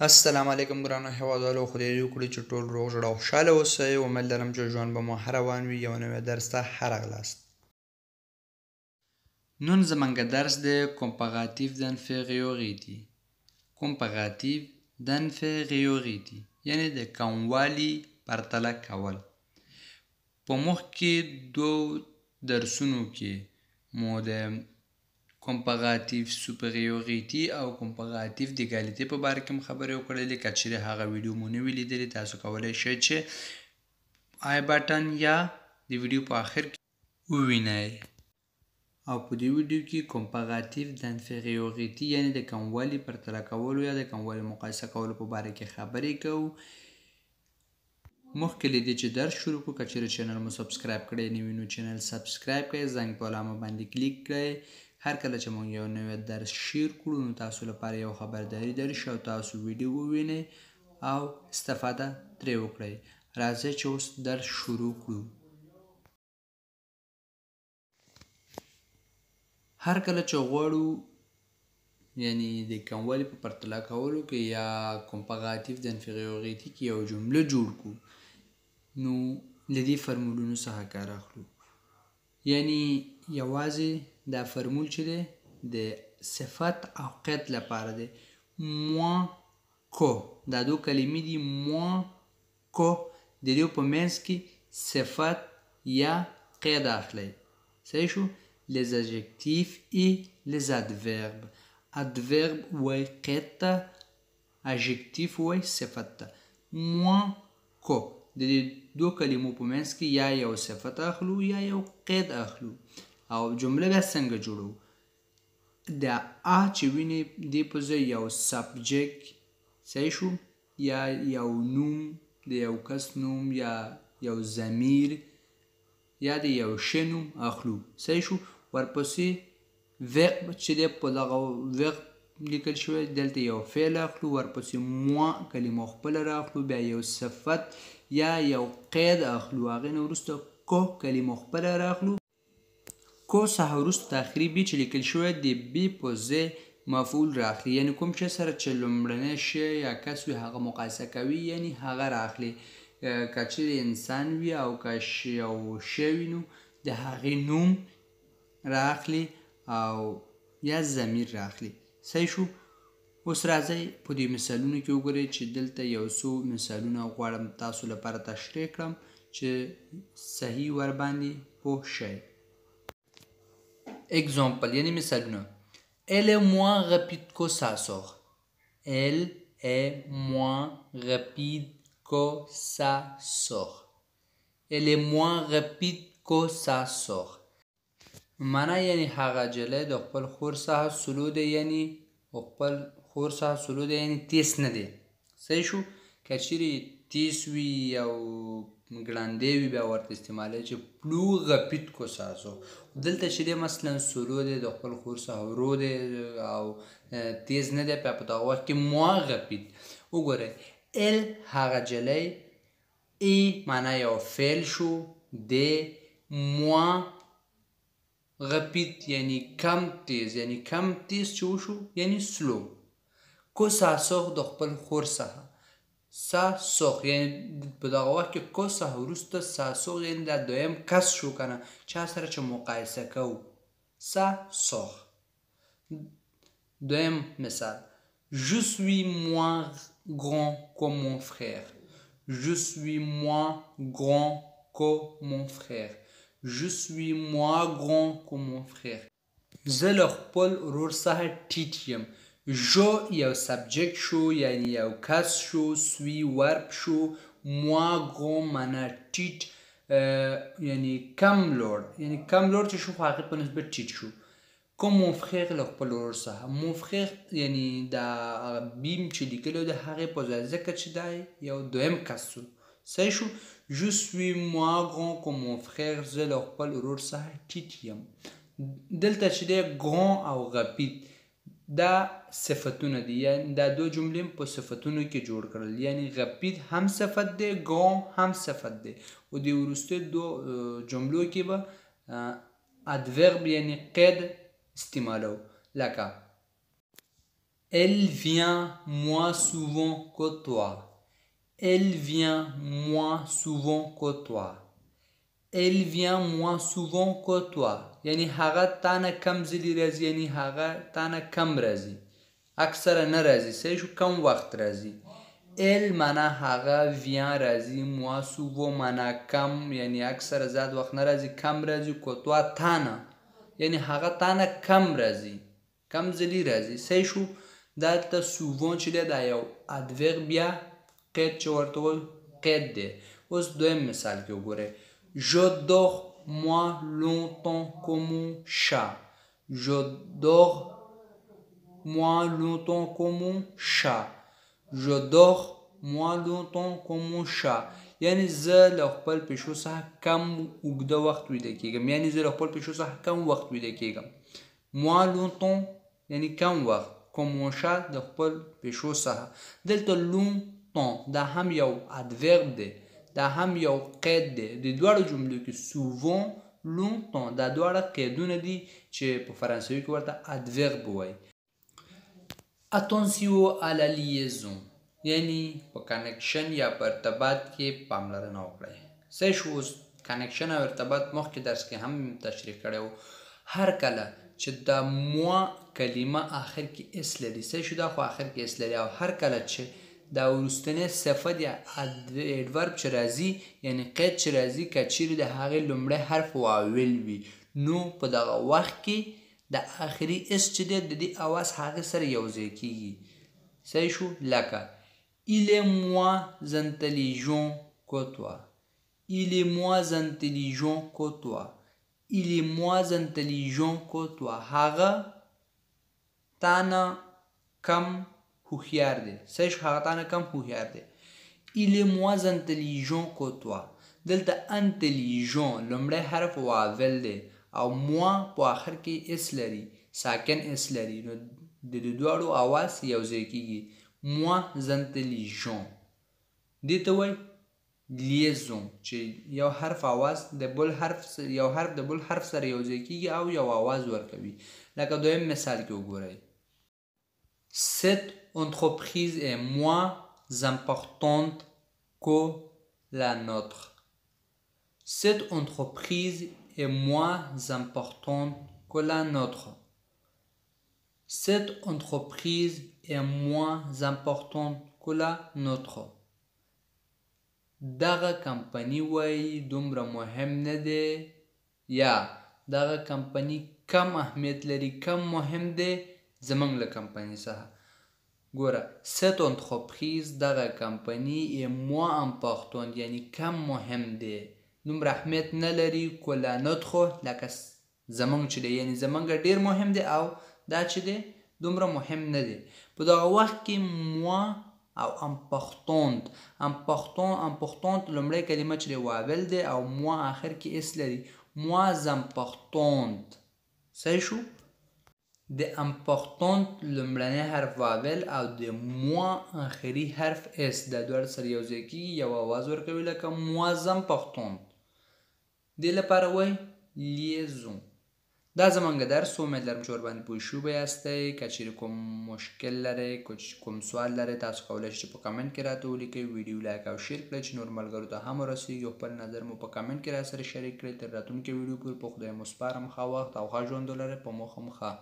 السلام علیکم ګرانو هیوادوالو، خدای دې وکړي چې ټول روغ جوړ او خوشحاله اوسئ. امید لرم چې ژوند به مو ښه روان وي. یو نوی درس ته ښه راغلاست. نن زمونږ درس دی comparatif d'infériorité. comparatif d'infériorité یعنی د کموالي پرتله کول. په مخکې دوو درسونو کې مو د comparatif supériorité او comparatif d'égalité په باره کې خبرې وکړلې. که چیرې هغه ویډیو مو نه وي لیدلې، تاسو کولی شئ چې آی بټن یا د ویډیو په آخر کې ووینئ. او په دې ویډیو کې comparatif d'infériorité یعنی د کموالي پرتله کولو یا د کموالي مقایسه کولو په باره کې خبرې کوو. مخکې له دې چې درس شروع کړو، که چیرې چینل مو سبسکرایب کړی نه وي نو چینل سبسکرایب کړئ، زنګ په علامه باندې کلیک کړئ. هر کله چې موږ یو نوی درس شیر کړو نو تاسو لپاره یو خبرداری درشي او تاسو ویډیو ووینئ او استفاده ترې وکړئ. راځئ چې اوس درس شروع کړو. هر کله چې غواړو یعنی د کموالي په پرتله کولو کې یا comparatif d'infériorité کې یو جمله جوړ کړو نو له دې فرمولونو څخه کار اخلو. یعنی یوازې دا فرمول چې دی د صفت او قید لپاره دی. moins que دا دو کلمې دي. moins que د دې په منځ کې صفت یا قید اخلئ. صحیح شو؟ les adjectifs et les adverbes. adverbe وای قید ته، adjectif وای صفت ته. moins que د دې دو کلمو په منځ کې یا یو صفت اخلو یا یو قید اخلو. او جمله بیا څنګه جوړو؟ د ا چې ویني دې په ځای یو سبجیکټ، صحیح شو، یا یو نوم د یو کس نوم یا یو ضمیر یا د یو شی نوم اخلو. صحیح شو. ورپسې verb چې دی په دغه verb لیکل شوی دلته یو فعل اخلو. ورپسې moins کلمه خپله راخلو، بیا یو صفت یا یو قید اخلو. هغې نه وروسته که کلمه خپله راخلو. که څخه وروسته آخري بي چې لیکل شوی د بي په ځای مفعول راخلي. یعنی کوم شی سره چې لومړنی شی یا کس وي هغه مقایسه کوي، یعنی هغه راخلي. که چیرې انسان وي او که یو شی وي نو د هغې نوم راخلي او یا ضمیر راخلي. صحیح شو. اوس راځئ په دې مثالونو کې وګورئ چې دلته یو څو مثالونه غواړم تاسو لپاره تشریح کړم چې صحیح ورباندې پوه شئ. exemple یعنی مثالونه. Elle est moins rapide que sa sœur. Elle est moins rapide que sa sœur. Elle est moins rapide que sa sœur. معنا یعنی هغه جلی د خپل خور څخه سلو دی، یعنی خپل خور څخه سلو دی، یعنی تیز نه دی. صحیح شو. که چیرې تیز وي او ګړندی وي بیا ورته استعمالی چې plus rapide que sa sœur. دلته چې دی مثلا سلو دی د خپل خور څخه ورو دی او تیز نه دی، بیا په دغه وخت کې moins rapide. وګورئ elle هغه جلی، ای معنا یو فعل شو، دی moins rapide یعنی کم تیز، یعنی کم تیز چې وشو یعنی سلو. که sa sœur د خپل خور څخه، sa sœur یعنی په دغه وخت کې که څخه وروسته sa sœur یعنی دا دویم کس شو که نه، چا سره چې مقایسه کوو. sa sœur. دویم مثال. je suis moins grand que mon frère. je suis moins grand que mon frère. je suis moins grand que mon frère. زه له خپل ورور څخه ټیټ یم. جو یو سبجیکټ شو یعنی یو کس شو، سوی ورب شو، moins grand معنا ټیټ یعنی کم لوړ، یعنی کم لوړ چې شو خو هغې په نسبت ټیټ شو. که mon frère له خپل ورور څخه، mon frère یعنی دا بیم چې لیکلی د هغې په ځای ځکه چې دا یو دویم کس شو. صحیح شو. je suis moins grand que mon frère. زه له خپل ورور څخه ټیټ یم. دلته چې دی grand او rapide دا صفتونه دي، یعنی دا دو جملې په صفتونو کې جوړ کړل. یعنی rapide هم صفت دی، grand هم صفت دی. او د وروستیو دو جملو کې به adverb یعنی قید استعمالو. لکه Elle vient moins souvent que toi. Elle vient moins souvent que toi. Elle vient moins souvent que toi. یعنی هغه تانه کم ځلې راځي، یعنی هغه تانه کم راځي، اکثره نه راځي. صحیح شو، کم وخت راځي. Elle معنا هغه، vient راځي، moi souvent معنا کم، یعنی اکثره زیات وخت نه راځي، کم راځي. que toi تانه، یعنی هغه تانه کم راځي، کم ځلې راځي. صحیح شو. دلته souvent چې دی دا یو ادورب یا قید چې ورته وایو قید دی. اوس دویم مثال کې وګورئ. Je dors moins longtemps que mon chat. Je dors moins longtemps que mon chat. Je dors moins longtemps que mon chat. یعنی زه له خپل پیشو څخه کم اوږده وخت ویده کېږم، یعنی زه له خپل پیشو څخه کم وخت ویده کېږم. moins longtemps یعنی کم وخت، que mon chat د خپل پیشو څخه. دلته longtemps دا هم یو ادورب دی، دا هم یو قید دی. د دواړو جملو کې souvent longtemps دا دواړه قیدونه دي چې په فرانسوي کې ورته ادورب وایي. attention à la liaison یعنی په کنکشن یا په ارتباط کې پاملرنه وکړئ. صحیح شو. اوس کنکشن او ارتباط مخکې درس کې هم تشریح کړی و. هر کله چې دا موا کلمه آخر کې اس لري، صحیح شو، دا خو آخر کې اس لري، او هر کله چې دا وروستنی صفت یا ایډورب چې راځي، یعنی قید چې راځي، که چیرې د هغې لومړی حرف واول وي، نو په دغه وخت کې د آخري اس چې دی د دې اواز هغې سره یوځای کېږي. صحیح شو. لکه il est moins intelligent que toi. Il est moins intelligent que toi. Il est moins intelligent que toi. هغه تانه کم هوښیار دی. صحیح شو. هغه تانه کم هوښیار دی. il est moins intelligent que toi. دلته intelligent لومړی حرف واول دی او moi په آخر کې اس لري، ساکن اس لري، نو د دواړو اواز یوځای کېږي. moins intelligent دې ته وایي لیزون، چې یو حرف اواز د بل حرف، یو حرف د بل حرف سره یوځای کېږي او یو اواز ورکوي. لکه دویم مثال کې وګورئ. Cette entreprise est moins importante que la nôtre. Cette entreprise est moins importante que la nôtre. Cette entreprise est moins importante que la nôtre. دغه کمپنی وای دومره مهم نه دی، یا دغه کمپنی کم اهمیت لري، کم مهم دی زمونږ له کمپنی څخه. ګوره cette entreprise دغه کمپنی est moins importante یعنی کم مهم دی، دومره اهمیت نه لري. que la nôtre لکه زمونږ چې دی، یعنی زمونږ ډیر مهم دی او دا چې دی دومره مهم نه دی. په دغه وخت کې moi او important لومړی کلمه چې دی واول دی او moi آخر کې اس لري. moins important. صحیح شو. د important لومړنی حرف واول او د moi آخري حرف اس، دا دواړه سره یوځای کېږي، یو اواز ورکوي، لکه moins important. دې لپاره وایي لیزون. دا زمونږ درس و. امید لرم چې ورباندې پوه شوي یاستئ. که چیرې کوم مشکل لرئ، کوم سوال لرئ، تاسو کولی شئ چې په کمنټ کې راته ولیکئ. ویډیو لایک او شیر کړئ چې نور ملګرو ته هم ورسیږي، او خپل نظر مو په کمنټ کې راسره شریک کړئ. تر راتلونکي ویډیو پورې په خدای مو سپارم. ښه وخت او ښه ژوند ولرئ. په موخه مو ښه.